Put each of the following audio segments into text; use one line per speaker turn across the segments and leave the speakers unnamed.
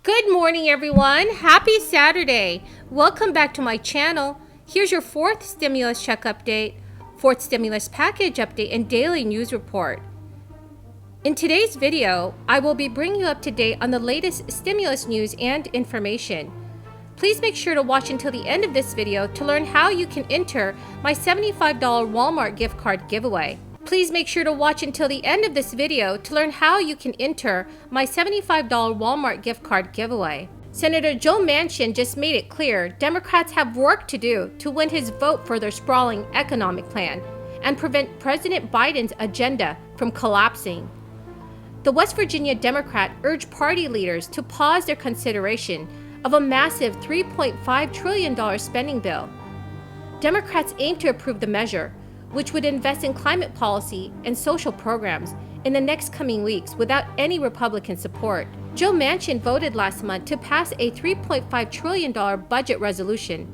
Good morning, everyone. Happy Saturday. Welcome back to my channel. Here's your fourth stimulus check update, fourth stimulus package update, and daily news report. In today's video, I will be bringing you up to date on the latest stimulus news and information. Please make sure to watch until the end of this video to learn how you can enter my $75 Walmart gift card giveaway. Please make sure to watch until the end of this video to learn how you can enter my $75 Walmart gift card giveaway. Senator Joe Manchin just made it clear Democrats have work to do to win his vote for their sprawling economic plan and prevent President Biden's agenda from collapsing. The West Virginia Democrat urged party leaders to pause their consideration of a massive $3.5 trillion spending bill. Democrats aim to approve the measure, which would invest in climate policy and social programs in the next coming weeks without any Republican support. Joe Manchin voted last month to pass a $3.5 trillion budget resolution,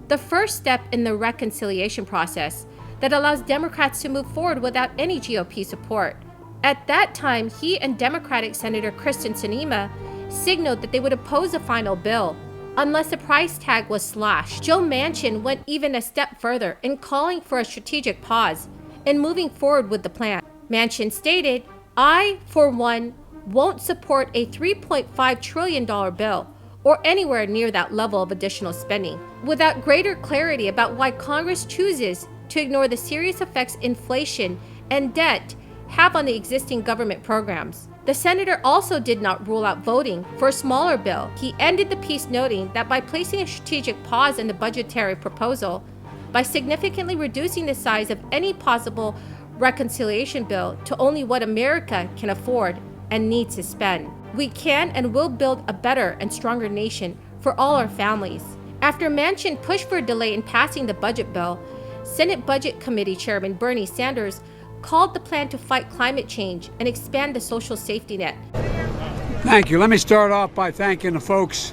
the first step in the reconciliation process that allows Democrats to move forward without any GOP support. At that time, he and Democratic Senator Kyrsten Sinema signaled that they would oppose the final bill unless the price tag was slashed. Joe Manchin went even a step further in calling for a strategic pause and moving forward with the plan. Manchin stated, "I, for one, won't support a $3.5 trillion bill or anywhere near that level of additional spending without greater clarity about why Congress chooses to ignore the serious effects inflation and debt have on the existing government programs." The senator also did not rule out voting for a smaller bill. He ended the piece noting that by placing a strategic pause in the budgetary proposal, by significantly reducing the size of any possible reconciliation bill to only what America can afford and needs to spend, we can and will build a better and stronger nation for all our families. After Manchin pushed for a delay in passing the budget bill, Senate Budget Committee Chairman Bernie Sanders called the plan to fight climate change and expand the social safety net.
Thank you. Let me start off by thanking the folks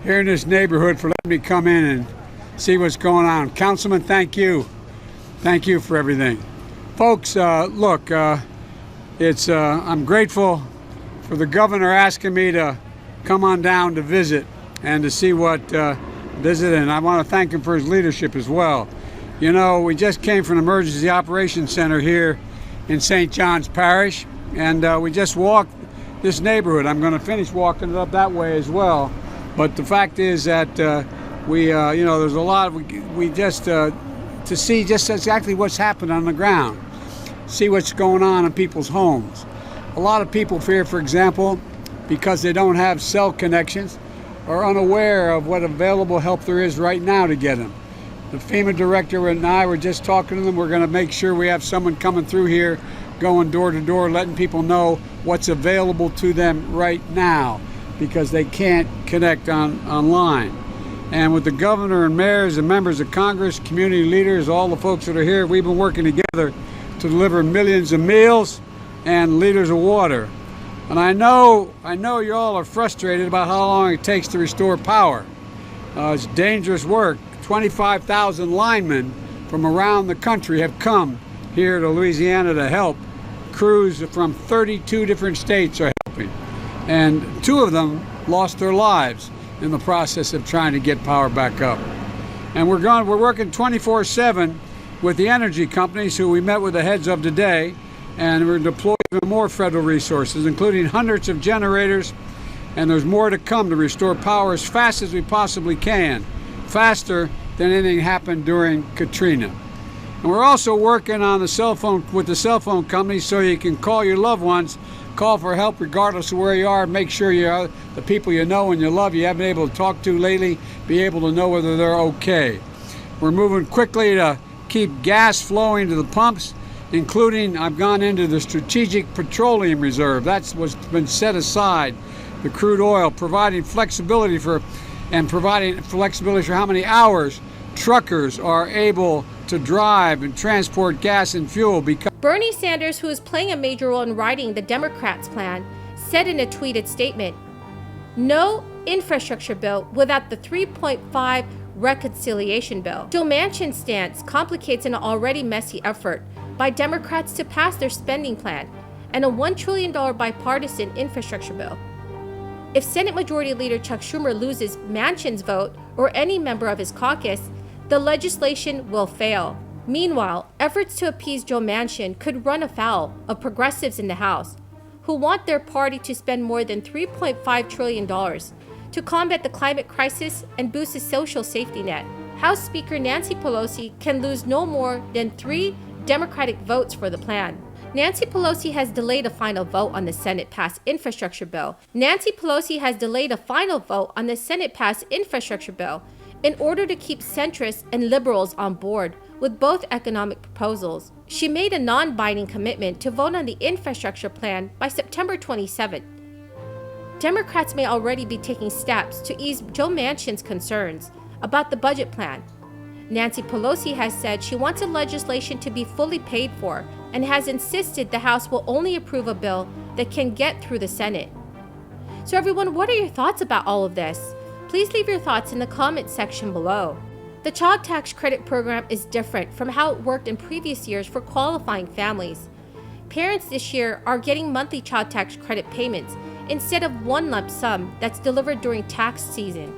here in this neighborhood for letting me come in and see what's going on. Councilman, thank you. Thank you for everything. Folks, look, I'm grateful for the governor asking me to come on down to visit and to see what visit, and I want to thank him for his leadership as well. You know, we just came from the Emergency Operations Center here in St. John's Parish, and we just walked this neighborhood. I'm going to finish walking it up that way as well. But the fact is that there's a lot. We just to see just exactly what's happened on the ground, see what's going on in people's homes. A lot of people fear, for example, because they don't have cell connections, are unaware of what available help there is right now to get them. The FEMA director and I were just talking to them. We're going to make sure we have someone coming through here, going door to door, letting people know what's available to them right now because they can't connect online. And with the governor and mayors and members of Congress, community leaders, all the folks that are here, we've been working together to deliver millions of meals and liters of water. And I know you all are frustrated about how long it takes to restore power. It's dangerous work. 25,000 linemen from around the country have come here to Louisiana to help. Crews from 32 different states are helping. And 2 of them lost their lives in the process of trying to get power back up. And we're working 24/7 with the energy companies who we met with the heads of today, and we're deploying even more federal resources, including hundreds of generators, and there's more to come to restore power as fast as we possibly can. Faster than anything happened during Katrina. And we're also working on the cell phone with the cell phone companies so you can call your loved ones, call for help regardless of where you are, make sure the people you know and you love you haven't been able to talk to lately, be able to know whether they're okay. We're moving quickly to keep gas flowing to the pumps, including I've gone into the Strategic Petroleum Reserve. That's what's been set aside, the crude oil, providing flexibility for how many hours truckers are able to drive and transport gas and fuel. Because
Bernie Sanders, who is playing a major role in writing the Democrats' plan, said in a tweeted statement, "No infrastructure bill without the 3.5 reconciliation bill." Joe Manchin's stance complicates an already messy effort by Democrats to pass their spending plan and a $1 trillion bipartisan infrastructure bill. If Senate Majority Leader Chuck Schumer loses Manchin's vote or any member of his caucus, the legislation will fail. Meanwhile, efforts to appease Joe Manchin could run afoul of progressives in the House, who want their party to spend more than $3.5 trillion to combat the climate crisis and boost the social safety net. House Speaker Nancy Pelosi can lose no more than 3 Democratic votes for the plan. Nancy Pelosi has delayed a final vote on the Senate-passed infrastructure bill. Nancy Pelosi has delayed a final vote on the Senate-passed infrastructure bill in order to keep centrists and liberals on board with both economic proposals. She made a non-binding commitment to vote on the infrastructure plan by September 27th. Democrats may already be taking steps to ease Joe Manchin's concerns about the budget plan. Nancy Pelosi has said she wants the legislation to be fully paid for and has insisted the House will only approve a bill that can get through the Senate. So everyone, what are your thoughts about all of this? Please leave your thoughts in the comment section below. The Child Tax Credit program is different from how it worked in previous years for qualifying families. Parents this year are getting monthly child tax credit payments instead of one lump sum that's delivered during tax season.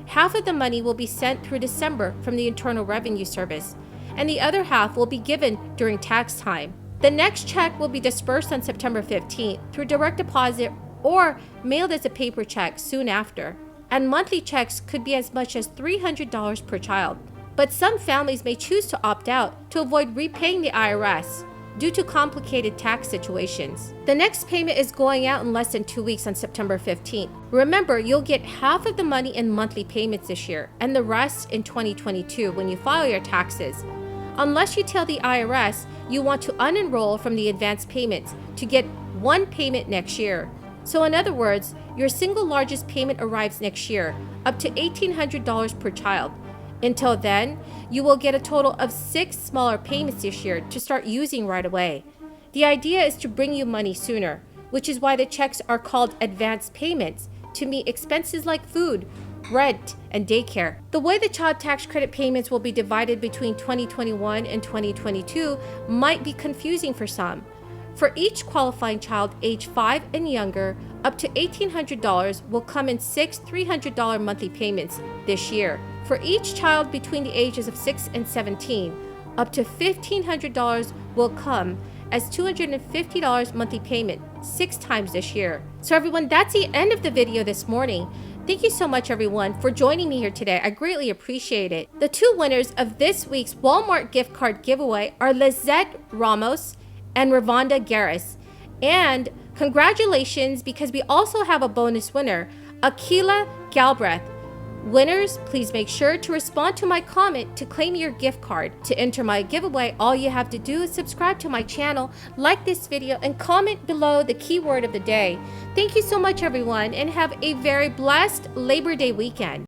Half of the money will be sent through December from the Internal Revenue Service, and the other half will be given during tax time. The next check will be dispersed on September 15th through direct deposit or mailed as a paper check soon after. And monthly checks could be as much as $300 per child. But some families may choose to opt out to avoid repaying the IRS due to complicated tax situations. The next payment is going out in less than 2 weeks on September 15th. Remember, you'll get half of the money in monthly payments this year and the rest in 2022 when you file your taxes. Unless you tell the IRS you want to unenroll from the advance payments to get one payment next year. So in other words, your single largest payment arrives next year, up to $1,800 per child. Until then, you will get a total of 6 smaller payments this year to start using right away. The idea is to bring you money sooner, which is why the checks are called advance payments, to meet expenses like food, rent, and daycare. The way the child tax credit payments will be divided between 2021 and 2022 might be confusing for some. For each qualifying child age 5 and younger, up to $1,800 will come in 6 $300 monthly payments this year. For each child between the ages of 6 and 17, up to $1,500 will come as $250 monthly payment 6 times this year. So everyone, that's the end of the video this morning. Thank you so much everyone for joining me here today. I greatly appreciate it. The 2 winners of this week's Walmart gift card giveaway are Lizette Ramos and Ravonda Garris. And congratulations, because we also have a bonus winner, Akila Galbraith. Winners, please make sure to respond to my comment to claim your gift card. To enter my giveaway, all you have to do is subscribe to my channel, like this video, and comment below the keyword of the day. Thank you so much everyone, and have a very blessed Labor Day weekend.